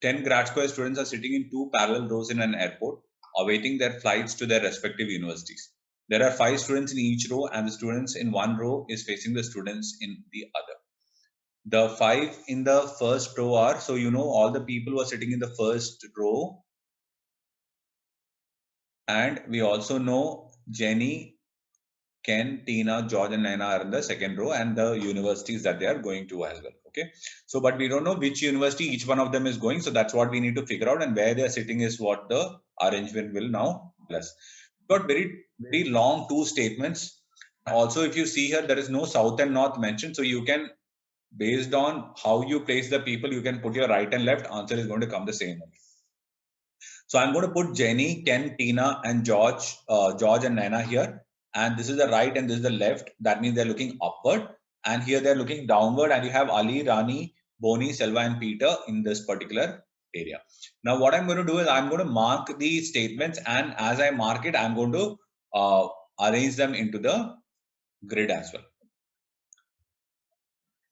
10 grad school students are sitting in 2 parallel rows in an airport, awaiting their flights to their respective universities. There are 5 students in each row, and the students in one row is facing the students in the other. The 5 in the first row are, so you know all the people who are sitting in the first row, and we also know Jenny, Ken, Tina, George, and Naina are in the second row, and the universities that they are going to as well. Okay, so but we don't know which university each one of them is going, so that's what we need to figure out, and where they are sitting is what the arrangement will now tell us. Got very long 2 statements. Also, if you see here, there is no south and north mentioned, so you can, based on how you place the people, you can put your right and left. Answer is going to come the same. So I'm going to put Jenny, Ken, Tina, and George and Naina here. And this is the right and this is the left. That means they're looking upward. And here they're looking downward. And you have Ali, Rani, Boni, Selva, and Peter in this particular area. Now, what I'm going to do is I'm going to mark these statements. And as I mark it, I'm going to arrange them into the grid as well.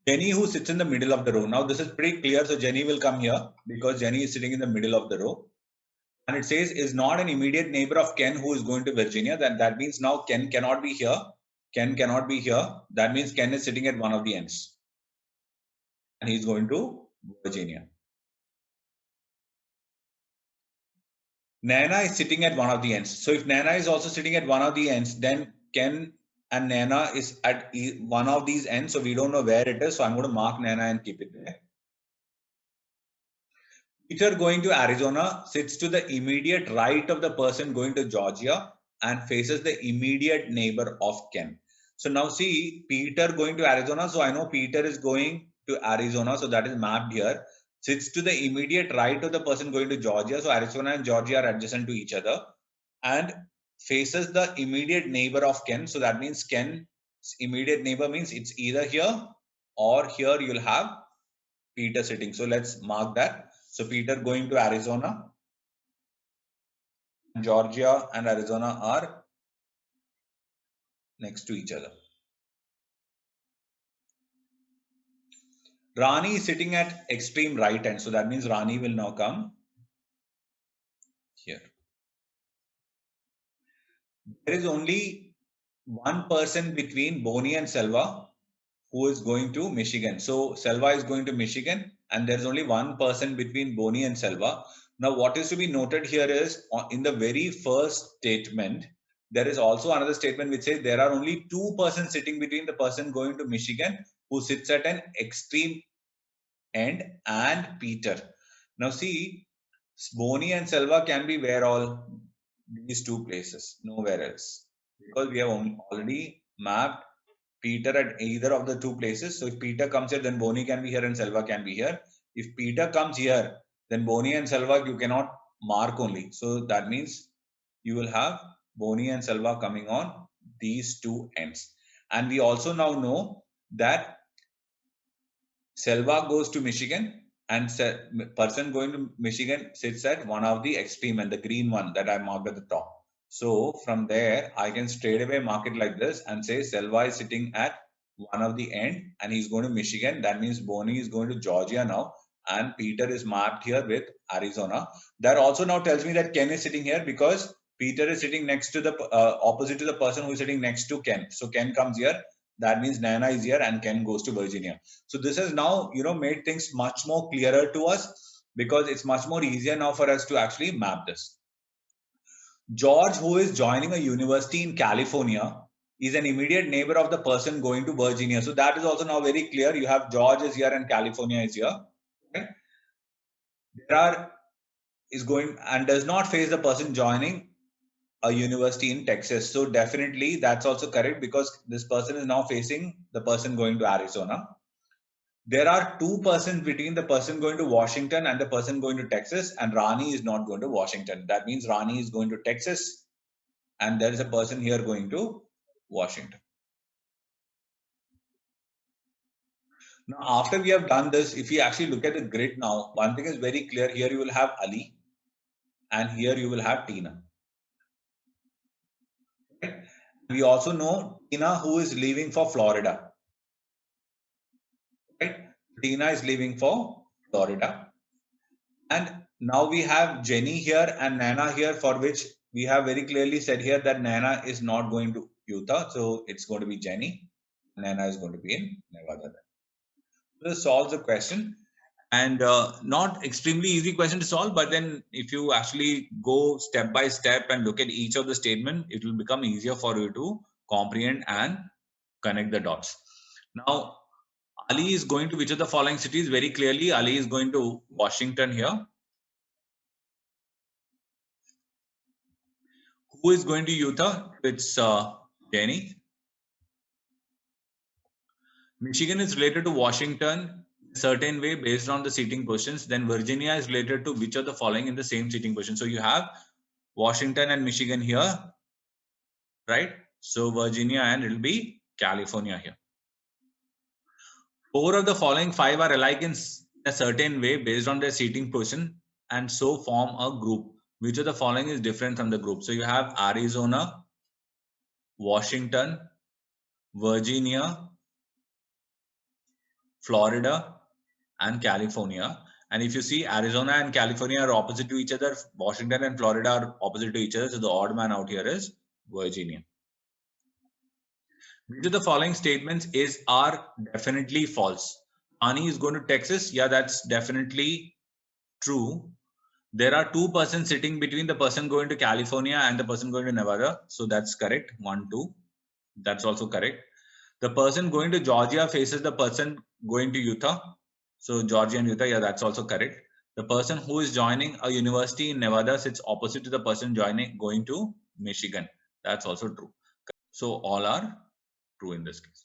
Jenny, who sits in the middle of the row. Now, this is pretty clear. So Jenny will come here because Jenny is sitting in the middle of the row. And it says is not an immediate neighbor of Ken who is going to Virginia. Then that means now Ken cannot be here. Ken cannot be here. That means Ken is sitting at one of the ends. And he's going to Virginia. Naina is sitting at one of the ends. So if Naina is also sitting at one of the ends, then Ken and Naina is at one of these ends. So we don't know where it is. So I'm going to mark Naina and keep it there. Peter going to Arizona sits to the immediate right of the person going to Georgia and faces the immediate neighbor of Ken. So now see, Peter going to Arizona. So I know Peter is going to Arizona. So that is mapped here. Sits to the immediate right of the person going to Georgia. So Arizona and Georgia are adjacent to each other. And faces the immediate neighbor of Ken. So that means Ken's immediate neighbor means it's either here or here you'll have Peter sitting. So let's mark that. So Peter going to Arizona, Georgia and Arizona are next to each other. Rani is sitting at extreme right hand. So that means Rani will now come here. There is only one person between Boni and Selva who is going to Michigan. So Selva is going to Michigan and there's only one person between Boni and Selva. Now what is to be noted here is in the very first statement, there is also another statement which says there are only 2 persons sitting between the person going to Michigan who sits at an extreme end and Peter. Now see, Boni and Selva can be where all these 2 places, nowhere else, because we have already mapped Peter at either of the 2 places. So if Peter comes here, then Boni can be here and Selva can be here. If Peter comes here, then Boni and Selva you cannot mark only. So that means you will have Boni and Selva coming on these 2 ends. And we also now know that Selva goes to Michigan and person going to Michigan sits at one of the extreme and the green one that I marked at the top. So from there, I can straight away mark it like this and say Selva is sitting at one of the end and he's going to Michigan. That means Boni is going to Georgia now and Peter is mapped here with Arizona. That also now tells me that Ken is sitting here because Peter is sitting next to the opposite to the person who is sitting next to Ken. So Ken comes here. That means Naina is here and Ken goes to Virginia. So this has now, made things much more clearer to us because it's much more easier now for us to actually map this. George, who is joining a university in California, is an immediate neighbor of the person going to Virginia. So that is also now very clear. You have George is here and California is here. Right? Is going and does not face the person joining a university in Texas. So definitely that's also correct because this person is now facing the person going to Arizona. There are 2 persons between the person going to Washington and the person going to Texas, and Rani is not going to Washington. That means Rani is going to Texas and there is a person here going to Washington. Now, after we have done this, if you actually look at the grid now, one thing is very clear. Here you will have Ali and here you will have Tina. Right? We also know Tina who is leaving for Florida. Right? Tina is leaving for Florida. And now we have Jenny here and Nana here, for which we have very clearly said here that Nana is not going to Utah. So it's going to be Jenny. Nana is going to be in Nevada. This solves the question. And not extremely easy question to solve, but then if you actually go step by step and look at each of the statement, it will become easier for you to comprehend and connect the dots. Now, Ali is going to which of the following cities? Very clearly, Ali is going to Washington here. Who is going to Utah? It's Jenny. Michigan is related to Washington a certain way based on the seating positions. Then Virginia is related to which of the following in the same seating position. So you have Washington and Michigan here, right? So Virginia and it'll be California here. 4 of the following 5 are alike in a certain way based on their seating position and so form a group. Which of the following is different from the group? So you have Arizona, Washington, Virginia, Florida, and California. And if you see, Arizona and California are opposite to each other. Washington and Florida are opposite to each other. So the odd man out here is Virginia. Which of the following statements are definitely false? Ani is going to Texas. Yeah, that's definitely true. There are 2 persons sitting between the person going to California and the person going to Nevada. So that's correct. 1, 2. That's also correct. The person going to Georgia faces the person going to Utah. So Georgia and Utah, yeah, that's also correct. The person who is joining a university in Nevada sits opposite to the person going to Michigan. That's also true. So all are true in this case.